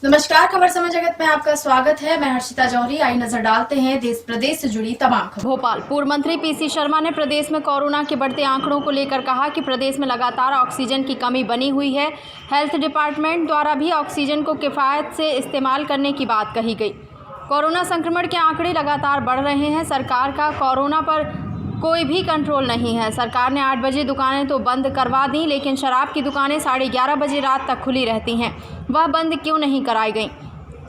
नमस्कार, खबर समय जगत में आपका स्वागत है। मैं हर्षिता जौहरी। आई नजर डालते हैं देश प्रदेश से जुड़ी तमाम खबरों। भोपाल पूर्व मंत्री पीसी शर्मा ने प्रदेश में कोरोना के बढ़ते आंकड़ों को लेकर कहा कि प्रदेश में लगातार ऑक्सीजन की कमी बनी हुई है। हेल्थ डिपार्टमेंट द्वारा भी ऑक्सीजन को किफायत से इस्तेमाल करने की बात कही गई। कोरोना संक्रमण के आंकड़े लगातार बढ़ रहे हैं। सरकार का कोरोना पर कोई भी कंट्रोल नहीं है। सरकार ने 8 बजे दुकानें तो बंद करवा दी, लेकिन शराब की दुकानें 11:30 बजे रात तक खुली रहती हैं। वह बंद क्यों नहीं कराई गई?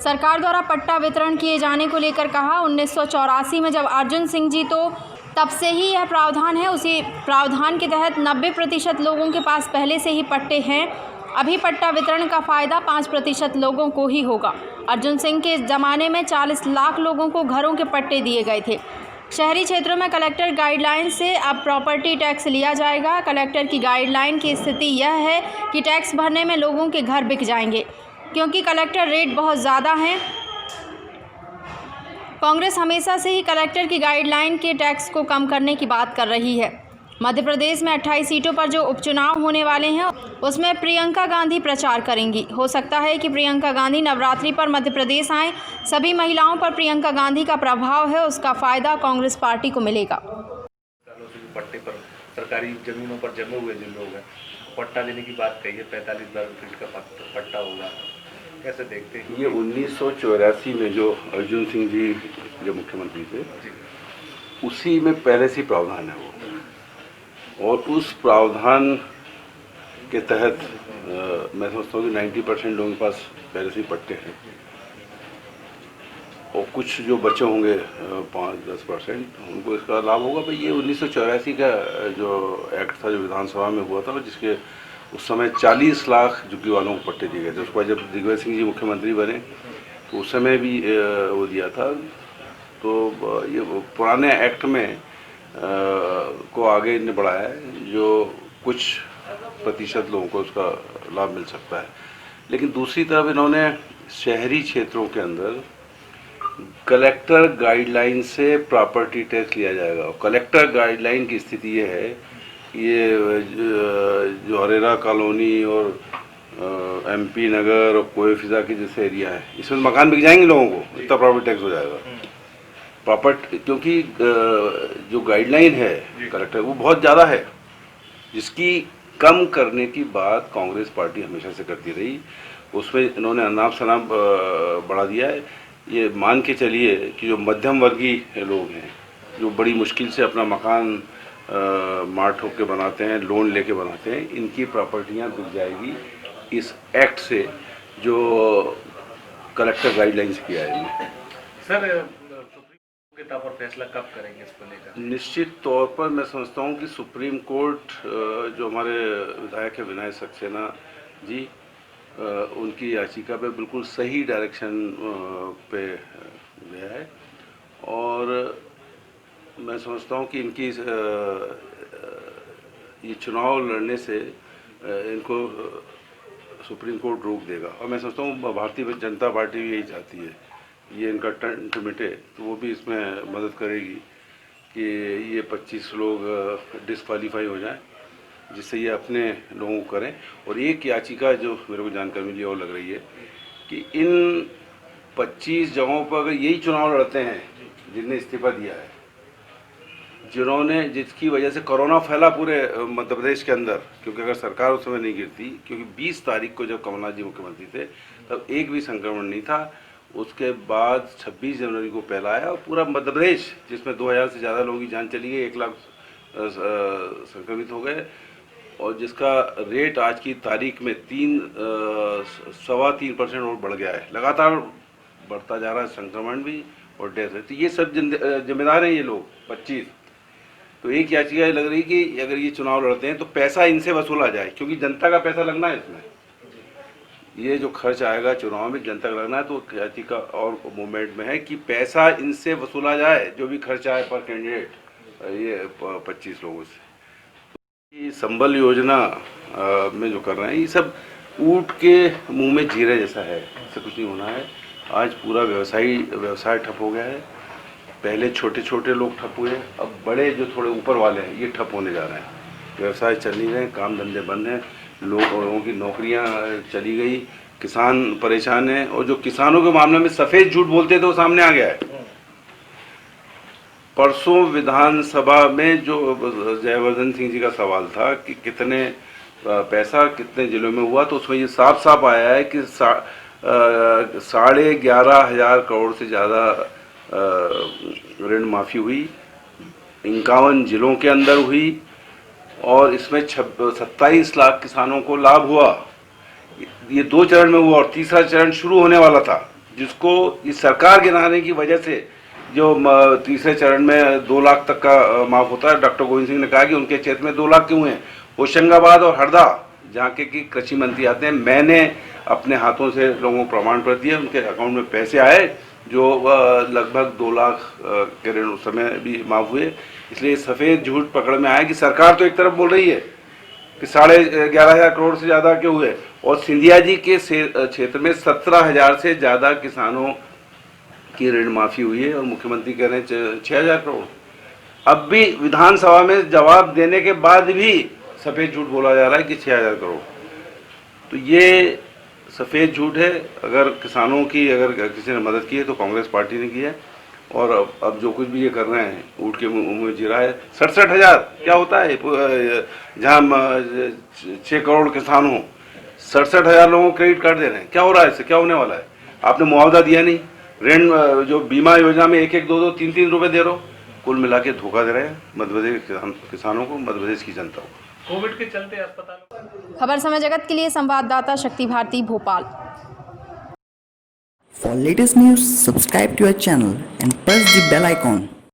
सरकार द्वारा पट्टा वितरण किए जाने को लेकर कहा, 1984 में जब अर्जुन सिंह जी, तो तब से ही यह प्रावधान है। उसी प्रावधान के तहत 90% लोगों के पास पहले से ही पट्टे हैं। अभी पट्टा वितरण का फ़ायदा 5% लोगों को ही होगा। अर्जुन सिंह के ज़माने में 40 लाख लोगों को घरों के पट्टे दिए गए थे। शहरी क्षेत्रों में कलेक्टर गाइडलाइन से अब प्रॉपर्टी टैक्स लिया जाएगा। कलेक्टर की गाइडलाइन की स्थिति यह है कि टैक्स भरने में लोगों के घर बिक जाएंगे, क्योंकि कलेक्टर रेट बहुत ज़्यादा हैं। कांग्रेस हमेशा से ही कलेक्टर की गाइडलाइन के टैक्स को कम करने की बात कर रही है। मध्य प्रदेश में 28 सीटों पर जो उपचुनाव होने वाले हैं, उसमें प्रियंका गांधी प्रचार करेंगी। हो सकता है कि प्रियंका गांधी नवरात्रि पर मध्य प्रदेश आएँ। सभी महिलाओं पर प्रियंका गांधी का प्रभाव है, उसका फ़ायदा कांग्रेस पार्टी को मिलेगा। पट्टे पर सरकारी जमीनों पर जमे हुए जो लोग हैं, पट्टा देने की बात कही है। 45 वर्ग फीट का पट्टा होगा, कैसे देखते हैं? ये 1984 में जो अर्जुन सिंह जी जो मुख्यमंत्री थे, उसी में पहले से प्रावधान है वो, और उस प्रावधान के तहत मैं समझता हूँ कि 90% लोगों के पास पहले से ही पट्टे हैं, और कुछ जो बच्चे होंगे 5-10% उनको इसका लाभ होगा। भाई ये 1984 का जो एक्ट था, जो विधानसभा में हुआ था, जिसके उस समय 40 लाख झुग्गी वालों को पट्टे दिए गए थे। उसके बाद जब दिग्विजय सिंह जी मुख्यमंत्री बने तो उस समय भी वो दिया था। तो ये पुराने एक्ट में को आगे इन्हें बढ़ाया है, जो कुछ प्रतिशत लोगों को उसका लाभ मिल सकता है। लेकिन दूसरी तरफ इन्होंने शहरी क्षेत्रों के अंदर कलेक्टर गाइडलाइन से प्रॉपर्टी टैक्स लिया जाएगा। और कलेक्टर गाइडलाइन की स्थिति ये है, ये जो हरेरा कॉलोनी और एमपी नगर और कोएफिजा के जैसे एरिया है, इसमें मकान बिक जाएंगे लोगों को, इतना प्रॉपर्टी टैक्स हो जाएगा। प्रॉपर्टी क्योंकि जो गाइडलाइन है कलेक्टर, वो बहुत ज़्यादा है, जिसकी कम करने की बात कांग्रेस पार्टी हमेशा से करती रही। उसमें इन्होंने अनाप शनाप बढ़ा दिया है। ये मान के चलिए कि जो मध्यम वर्गीय लोग हैं, जो बड़ी मुश्किल से अपना मकान मार ठोक के बनाते हैं, लोन लेके बनाते हैं, इनकी प्रॉपर्टियां बिक जाएगी इस एक्ट से, जो कलेक्टर गाइडलाइंस किया है इन्होंने। सर, सुप्रीम कोर्ट के तौर पर फैसला कब करेंगे इसको लेकर? निश्चित तौर पर मैं समझता हूँ कि सुप्रीम कोर्ट, जो हमारे विधायक है विनय सक्सेना जी, उनकी याचिका पे बिल्कुल सही डायरेक्शन पे गया है, और मैं समझता हूँ कि इनकी ये चुनाव लड़ने से इनको सुप्रीम कोर्ट रोक देगा। और मैं समझता हूँ भारतीय जनता पार्टी भी यही चाहती है, ये इनका टंट मिटे, तो वो भी इसमें मदद करेगी कि ये 25 लोग डिस्क्वालीफाई हो जाएं, जिससे ये अपने लोगों को करें। और एक याचिका जो मेरे को जानकारी मिली और लग रही है कि इन 25 जगहों पर अगर यही चुनाव लड़ते हैं जिनने इस्तीफा दिया है, जिन्होंने, जिसकी वजह से कोरोना फैला पूरे मध्य प्रदेश के अंदर, क्योंकि अगर सरकार उस समय नहीं गिरती, क्योंकि 20 तारीख को जब कमलनाथ जी मुख्यमंत्री थे तब एक भी संक्रमण नहीं था। उसके बाद 26 जनवरी को पहला आया, और पूरा मध्य प्रदेश, जिसमें 2000 से ज़्यादा लोगों की जान चली गई, 1 लाख संक्रमित हो गए, और जिसका रेट आज की तारीख में 3.25% और बढ़ गया है। लगातार बढ़ता जा रहा है संक्रमण भी और डेथ है। तो ये सब जिम्मेदार हैं ये लोग 25। तो एक याचिका लग रही कि अगर ये चुनाव लड़ते हैं तो पैसा इनसे वसूला जाए, क्योंकि जनता का पैसा लगना है इसमें। ये जो खर्च आएगा चुनाव में जनता का लगना है, तो याचिका और मूवमेंट में है कि पैसा इनसे वसूला जाए, जो भी खर्च आए पर कैंडिडेट, ये 25 लोगों से। ये संबल योजना में जो कर रहे हैं, ये सब ऊँट के मुंह में जीरे जैसा है, इससे कुछ नहीं होना है। आज पूरा व्यवसाय ठप हो गया है। पहले छोटे छोटे लोग ठप हुए, अब बड़े जो थोड़े ऊपर वाले हैं ये ठप होने जा रहे हैं। व्यवसाय चल नहीं रहे, काम धंधे बंद हैं, लोगों की नौकरियां चली गई, किसान परेशान है, और जो किसानों के मामले में सफ़ेद झूठ बोलते थे वो सामने आ गया है। परसों विधानसभा में जो जयवर्धन सिंह जी का सवाल था कि कितने पैसा कितने जिलों में हुआ, तो उसमें ये साफ साफ आया है कि 11,500 करोड़ से ज़्यादा ऋण माफ़ी हुई, 51 जिलों के अंदर हुई, और इसमें 27 लाख किसानों को लाभ हुआ। ये 2 चरण में हुआ और तीसरा चरण शुरू होने वाला था, जिसको इस सरकार गिराने की वजह से जो तीसरे चरण में 2 लाख तक का माफ होता है। डॉक्टर गोविंद सिंह ने कहा कि उनके क्षेत्र में 2 लाख क्यों हैं। होशंगाबाद और हरदा जहाँ के कि कृषि मंत्री आते हैं, मैंने अपने हाथों से लोगों को प्रमाण पत्र दिए, उनके अकाउंट में पैसे आए जो लगभग 2 लाख के ऋण उस समय भी माफ हुए। इसलिए सफ़ेद झूठ पकड़ में आया कि सरकार तो एक तरफ बोल रही है कि 11,500 करोड़ से ज़्यादा के हुए, और सिंधिया जी के क्षेत्र में 17,000 से ज़्यादा किसानों की ऋण माफ़ी हुई है, और मुख्यमंत्री कह रहे हैं 6,000 करोड़। अब भी विधानसभा में जवाब देने के बाद भी सफ़ेद झूठ बोला जा रहा है कि 6,000 करोड़। तो ये सफ़ेद झूठ है। अगर किसानों की अगर किसी ने मदद की है तो कांग्रेस पार्टी ने की है, और अब जो कुछ भी ये कर रहे हैं ऊँट के मुँह में जीरा है। 67,000 क्या होता है जहाँ 6 करोड़ किसान हों, 67,000 लोगों को क्रेडिट कार्ड दे रहे हैं। क्या हो रहा है इससे, क्या होने वाला है? आपने मुआवजा दिया नहीं, ऋण जो बीमा योजना में 1-1, 2-2, 3-3 रुपये दे रहे हो, कुल मिला के धोखा दे रहे हैं मध्य प्रदेश किसानों को, मध्य प्रदेश की जनता को। कोविड के चलते अस्पताल। खबर समय जगत के लिए संवाददाता शक्ति Bharti Bhopal. For latest news, subscribe to our channel and press the bell icon.